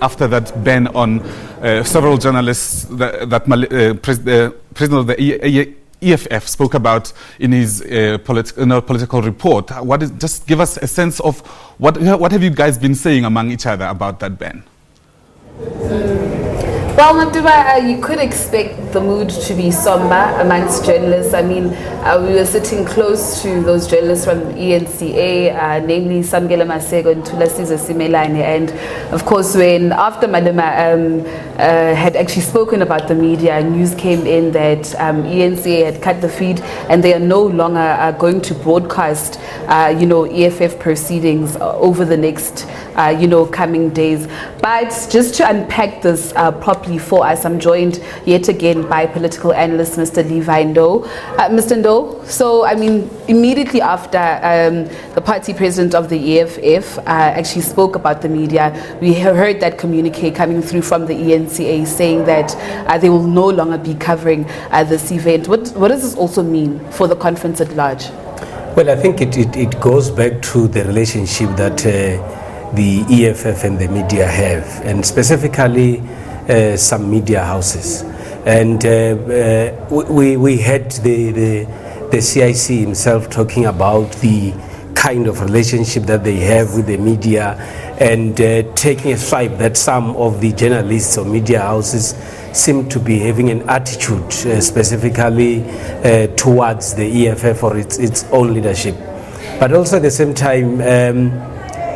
After that ban on several journalists that President of the EFF spoke about in his political report, just give us a sense of what have you guys been saying among each other about that ban? Well, Matuba, you could expect the mood to be somber amongst journalists. I mean, we were sitting close to those journalists from ENCA, namely Samgela Masego and Thulasizwe Simelane. And of course, when after Malema had actually spoken about the media, news came in that ENCA had cut the feed and they are no longer going to broadcast, EFF proceedings over the next, coming days. But just to unpack this properly for us, I'm joined yet again by political analyst Mr. Levy Ndou. Mr. Ndou, so I mean, immediately after the party president of the EFF actually spoke about the media, we heard that communique coming through from the ENCA saying that they will no longer be covering this event. What does this also mean for the conference at large? Well, I think it goes back to the relationship that the EFF and the media have, and specifically some media houses. And we had the CIC himself talking about the kind of relationship that they have with the media, and taking a swipe that some of the journalists or media houses seem to be having an attitude specifically towards the EFF or its own leadership. But also at the same time,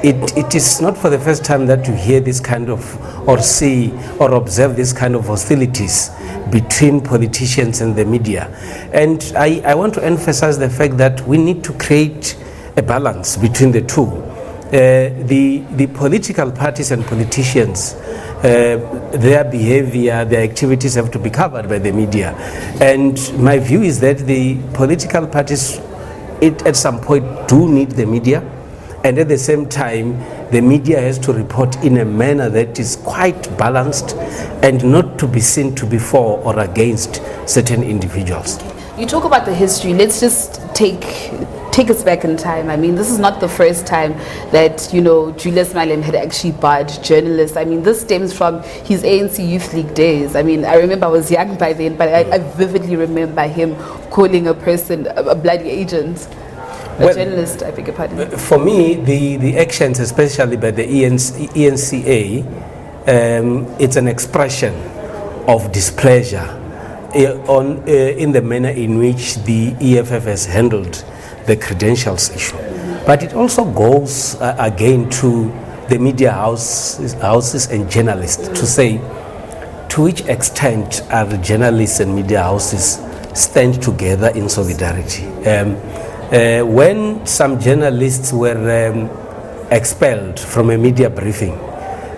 it is not for the first time that you hear this kind of, or see or observe this kind of hostilities between politicians and the media. And I want to emphasize the fact that we need to create a balance between the two. The political parties and politicians, their behavior, their activities have to be covered by the media. And my view is that the political parties, at some point, do need the media. And at the same time, the media has to report in a manner that is quite balanced and not to be seen to be for or against certain individuals. You talk about the history. Let's just take us back in time. I mean, this is not the first time that, Julius Malema had actually barred journalists. I mean, this stems from his ANC Youth League days. I mean, I remember I was young by then, but I vividly remember him calling a person a bloody agent. A journalist, I beg your pardon. For me, the actions, especially by the ENCA, it's an expression of displeasure in the manner in which the EFF has handled the credentials issue. But it also goes again to the media houses and journalists to say, to which extent are the journalists and media houses stand together in solidarity? When some journalists were expelled from a media briefing,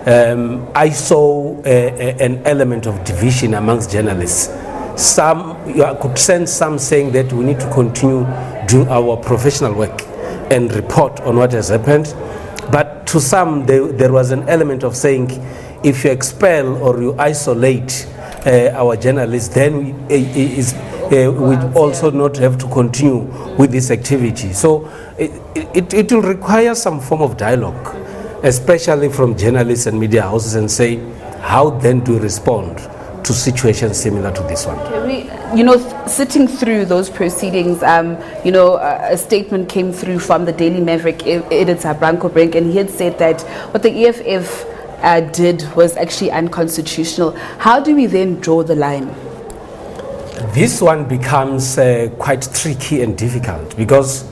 I saw an element of division amongst journalists. I could sense some saying that we need to continue doing our professional work and report on what has happened. But to some, there was an element of saying, if you expel or you isolate our journalists, then we also not have to continue with this activity. So it will require some form of dialogue, especially from journalists and media houses, and say, how then do we respond to situations similar to this one? Sitting through those proceedings, a statement came through from the Daily Maverick editor, Branko Brink, and he had said that what the EFF did was actually unconstitutional. How do we then draw the line? This one becomes quite tricky and difficult because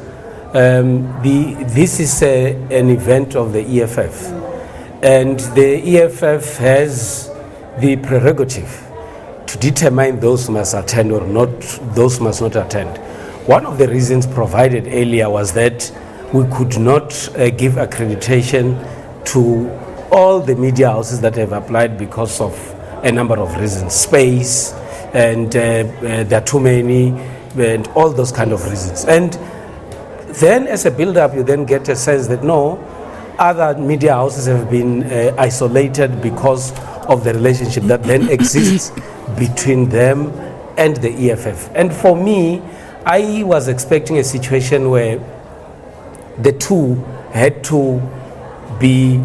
this is an event of the EFF, and the EFF has the prerogative to determine those who must attend or not, those who must not attend. One of the reasons provided earlier was that we could not give accreditation to all the media houses that have applied because of a number of reasons, space, and there are too many, and all those kind of reasons. And then as a build-up, you then get a sense that no, other media houses have been isolated because of the relationship that then exists between them and the EFF. And for me, I was expecting a situation where the two had to be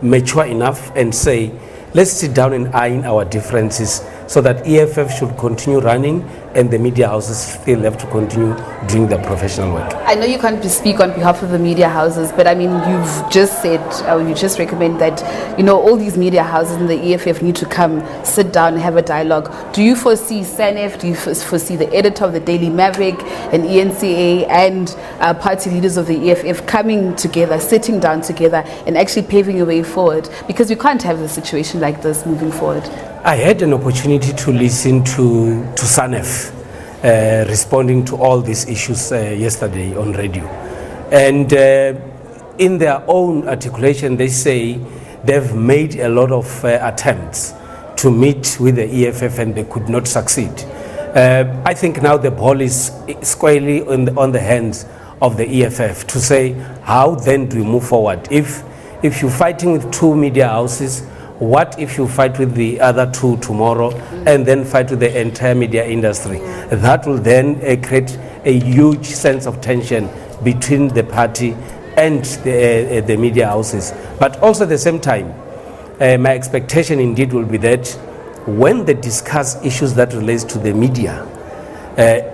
mature enough and say, let's sit down and iron our differences so that EFF should continue running and the media houses still have to continue doing their professional work. I know you can't speak on behalf of the media houses, but I mean, you've just said, you just recommend that, all these media houses and the EFF need to come, sit down and have a dialogue. Do you foresee SANEF, do you foresee the editor of the Daily Maverick and ENCA and party leaders of the EFF coming together, sitting down together and actually paving a way forward? Because we can't have a situation like this moving forward. I had an opportunity to listen to SANEF responding to all these issues yesterday on radio. And in their own articulation, they say they've made a lot of attempts to meet with the EFF and they could not succeed. I think now the ball is squarely on the hands of the EFF to say, how then do we move forward? If you're fighting with two media houses, what if you fight with the other two tomorrow and then fight with the entire media industry? That will then create a huge sense of tension between the party and the media houses. But also at the same time, my expectation indeed will be that when they discuss issues that relates to the media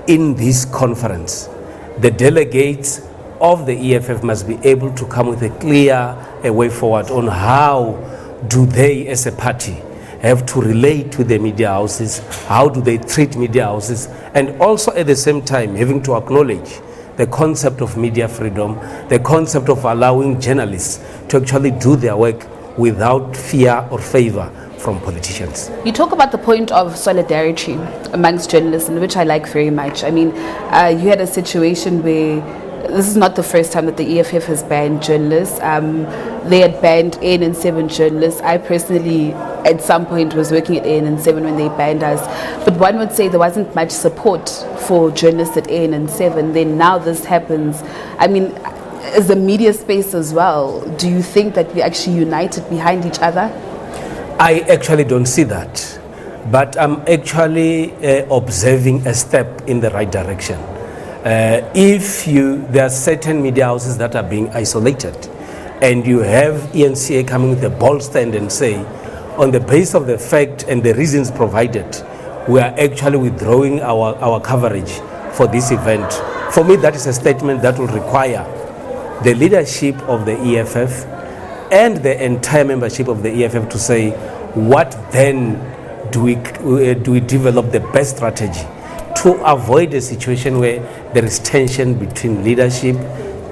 in this conference, the delegates of the EFF must be able to come with a clear way forward on how do they as a party have to relate with the media houses, how do they treat media houses, and also at the same time having to acknowledge the concept of media freedom, the concept of allowing journalists to actually do their work without fear or favor from politicians. You talk about the point of solidarity amongst journalists, which I like very much. I mean, you had a situation where this is not the first time that the EFF has banned journalists. They had banned ANN7 journalists. I personally, at some point, was working at ANN7 when they banned us. But one would say there wasn't much support for journalists at ANN7. Then now this happens. I mean, as a media space as well, do you think that we actually united behind each other? I actually don't see that. But I'm actually observing a step in the right direction. There are certain media houses that are being isolated, and you have ENCA coming with a bold stand and say, on the basis of the fact and the reasons provided, we are actually withdrawing our coverage for this event. For me, that is a statement that will require the leadership of the EFF and the entire membership of the EFF to say, what then do we develop the best strategy to avoid a situation where there is tension between leadership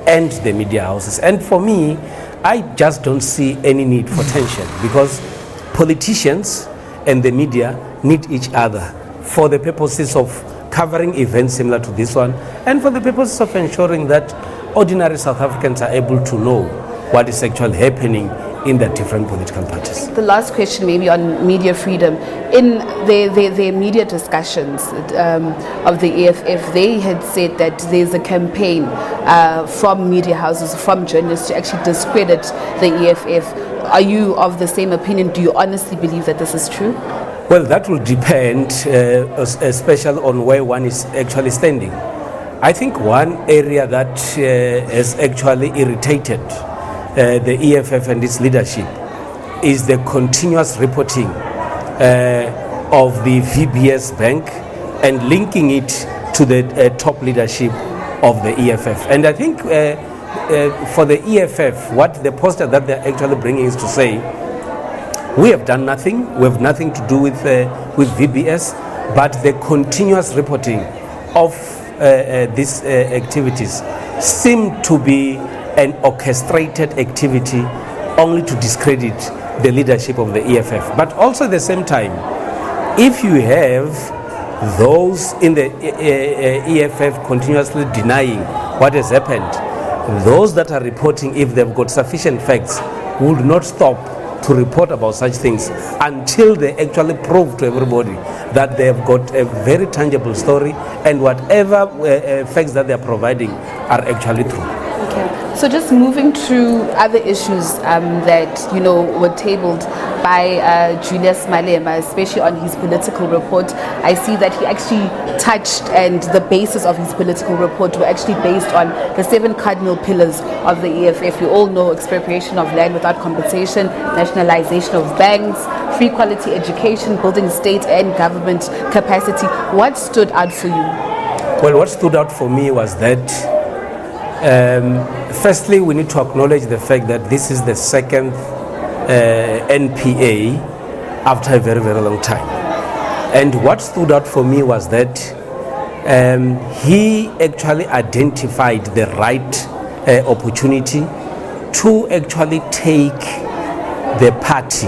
and the media houses. And for me, I just don't see any need for tension, because politicians and the media need each other for the purposes of covering events similar to this one, and for the purposes of ensuring that ordinary South Africans are able to know what is actually happening in the different political parties. The last question maybe on media freedom. In the media discussions of the EFF, they had said that there's a campaign from media houses, from journalists, to actually discredit the EFF. Are you of the same opinion? Do you honestly believe that this is true? Well, that will depend, especially on where one is actually standing. I think one area that has actually irritated the EFF and its leadership is the continuous reporting of the VBS Bank and linking it to the top leadership of the EFF. And I think for the EFF, what the poster that they're actually bringing is to say, we have done nothing, we have nothing to do with VBS, but the continuous reporting of these activities seem to be an orchestrated activity only to discredit the leadership of the EFF. But also at the same time, if you have those in the EFF continuously denying what has happened, those that are reporting, if they've got sufficient facts, would not stop to report about such things until they actually prove to everybody that they have got a very tangible story and whatever facts that they are providing are actually true. Okay. So just moving to other issues that were tabled by Julius Malema, especially on his political report. I see that he actually touched, and the basis of his political report were actually based on the 7 cardinal pillars of the EFF. We all know expropriation of land without compensation, nationalization of banks, free quality education, building state and government capacity. What stood out for you? Well, what stood out for me was that firstly, we need to acknowledge the fact that this is the second NPA after a very, very long time. And what stood out for me was that he actually identified the right opportunity to actually take the party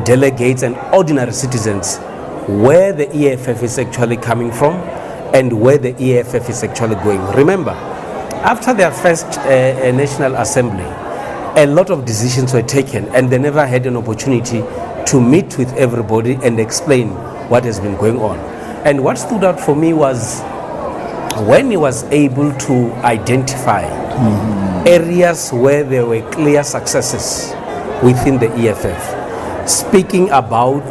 delegates and ordinary citizens where the EFF is actually coming from and where the EFF is actually going. Remember, after their first National Assembly, a lot of decisions were taken and they never had an opportunity to meet with everybody and explain what has been going on. And what stood out for me was when he was able to identify areas where there were clear successes within the EFF, speaking about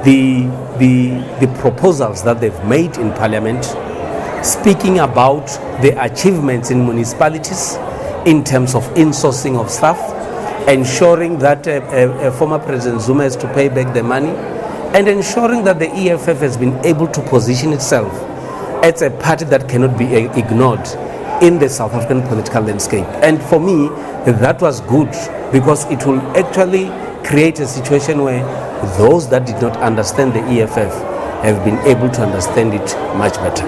the proposals that they've made in Parliament, speaking about the achievements in municipalities in terms of insourcing of staff, ensuring that former President Zuma has to pay back the money, and ensuring that the EFF has been able to position itself as a party that cannot be ignored in the South African political landscape. And for me, that was good because it will actually create a situation where those that did not understand the EFF have been able to understand it much better.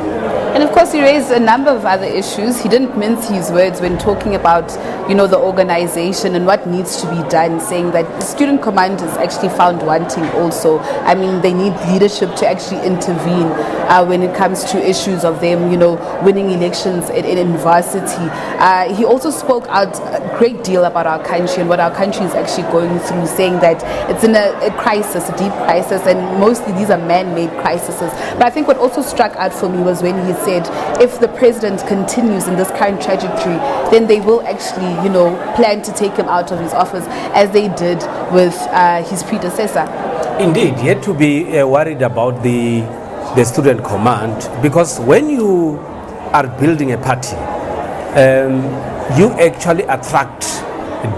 And of course, he raised a number of other issues. He didn't mince his words when talking about, the organization and what needs to be done, saying that the student command is actually found wanting also. I mean, they need leadership to actually intervene when it comes to issues of them, winning elections in varsity. He also spoke out a great deal about our country and what our country is actually going through, saying that it's in a crisis, a deep crisis, and mostly these are man-made crises. But I think what also struck out for me was when he said if the president continues in this current trajectory, then they will actually, plan to take him out of his office as they did with his predecessor. Indeed, you had to be worried about the student command, because when you are building a party, you actually attract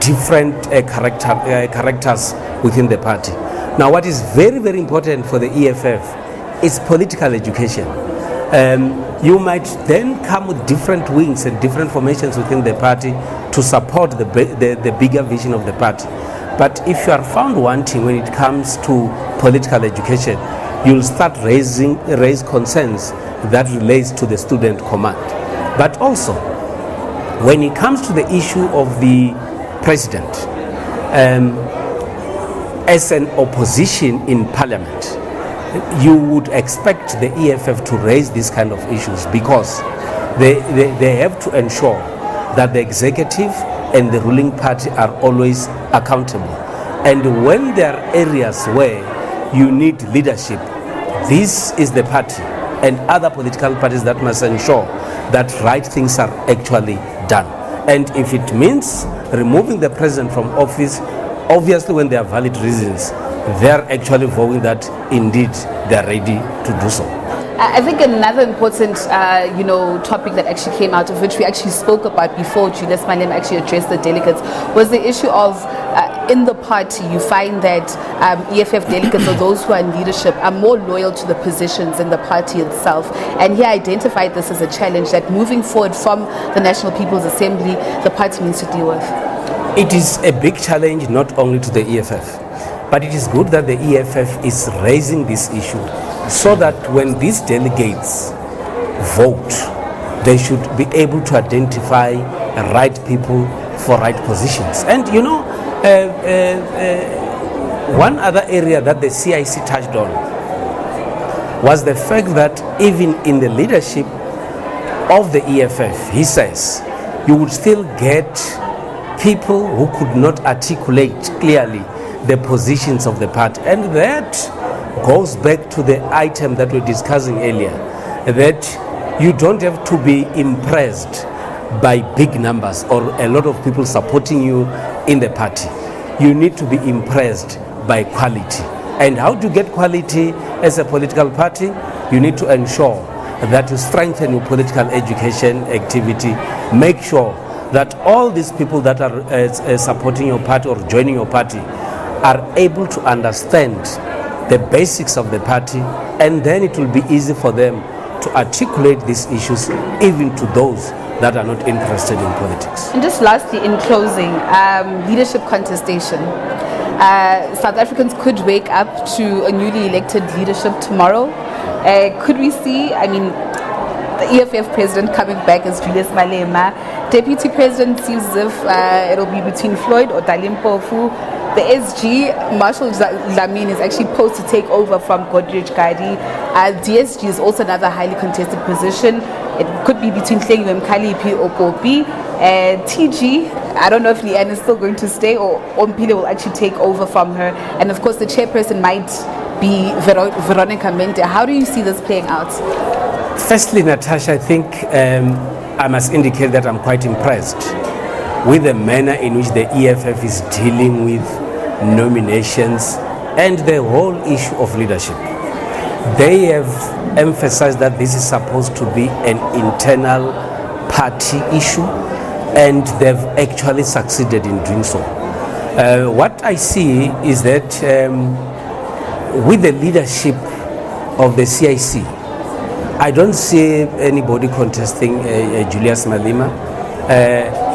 different characters within the party. Now, what is very, very important for the EFF is political education. You might then come with different wings and different formations within the party to support the bigger vision of the party. But if you are found wanting when it comes to political education, you'll start raise concerns that relates to the student command. But also, when it comes to the issue of the president, as an opposition in parliament, you would expect the EFF to raise these kind of issues because they have to ensure that the executive and the ruling party are always accountable. And when there are areas where you need leadership, this is the party and other political parties that must ensure that right things are actually done. And if it means removing the president from office, obviously when there are valid reasons, they are actually vowing that indeed they are ready to do so. I think another important, topic that actually came out of which we actually spoke about before Julius Malema actually addressed the delegates was the issue of in the party you find that EFF delegates or those who are in leadership are more loyal to the positions in the party itself. And he identified this as a challenge that moving forward from the National People's Assembly, the party needs to deal with. It is a big challenge not only to the EFF, but it is good that the EFF is raising this issue so that when these delegates vote, they should be able to identify right people for right positions. And one other area that the CIC touched on was the fact that even in the leadership of the EFF, he says, you would still get people who could not articulate clearly the positions of the party. And that goes back to the item that we're discussing earlier, that you don't have to be impressed by big numbers or a lot of people supporting you in the party. you need to be impressed by quality. And how to get quality as a political party? You need to ensure that you strengthen your political education activity. Make sure that all these people that are supporting your party or joining your party are able to understand the basics of the party, and then it will be easy for them to articulate these issues even to those that are not interested in politics. And just lastly, in closing, leadership contestation. South Africans could wake up to a newly elected leadership tomorrow. Could we see, the EFF president coming back as Julius Malema? Deputy president seems as if it'll be between Floyd or Dalimpofu. The SG, Marshal Dlamini, is actually posed to take over from Godrich Gadi. DSG is also another highly contested position. It could be between Hlengiwe Mkhaliphi or Kopi. TG, I don't know if Leanne is still going to stay or Ompile will actually take over from her. And of course, the chairperson might be Veronica Mente. How do you see this playing out? Firstly, Natasha, I think I must indicate that I'm quite impressed with the manner in which the EFF is dealing with nominations and the whole issue of leadership. They have emphasized that this is supposed to be an internal party issue, and they've actually succeeded in doing so. What I see is that with the leadership of the CIC, I don't see anybody contesting Julius Malema.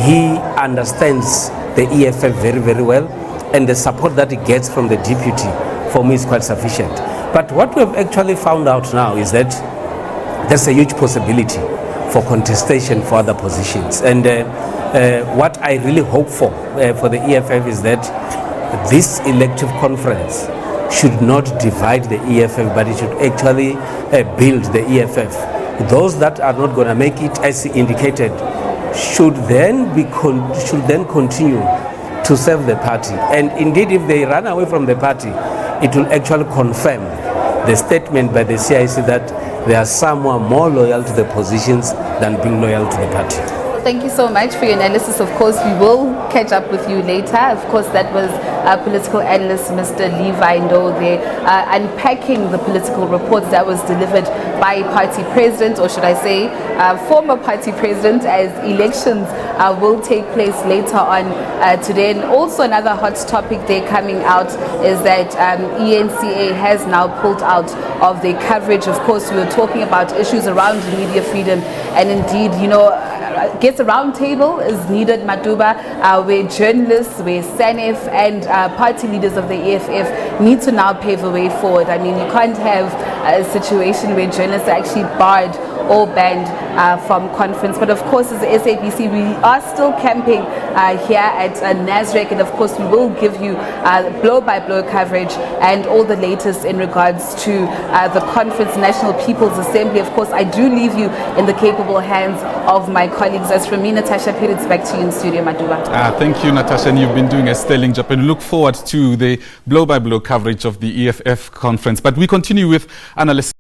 He understands the EFF very, very well, and the support that he gets from the deputy, for me, is quite sufficient. But what we have actually found out now is that there's a huge possibility for contestation for other positions. And what I really hope for the EFF is that this elective conference should not divide the EFF, but it should actually build the EFF. Those that are not going to make it, as indicated, should then continue to serve the party. And indeed, if they run away from the party, it will actually confirm the statement by the CIC that they are somewhat more loyal to the positions than being loyal to the party. Thank you so much for your analysis. Of course, we will catch up with you later. Of course, that was political analyst Mr. Levy Ndou there, unpacking the political reports that was delivered by party president, or should I say former party president, as elections will take place later on today. And also another hot topic there coming out is that ENCA has now pulled out of their coverage. Of course, we were talking about issues around media freedom, and indeed, I guess a round table is needed, Matuba, where journalists, where SANEF and party leaders of the EFF need to now pave a way forward. You can't have a situation where journalists are actually barred or banned from conference. But of course, as the SABC, we are still camping here at Nasrec, and of course we will give you blow-by-blow coverage and all the latest in regards to the conference, National People's Assembly. Of course, I do leave you in the capable hands of my colleagues. As from me, Natasha Phiri, it's back to you in studio, Maduba. Thank you, Natasha, and you've been doing a sterling job, and look forward to the blow-by-blow coverage of the EFF conference. But we continue with analysts.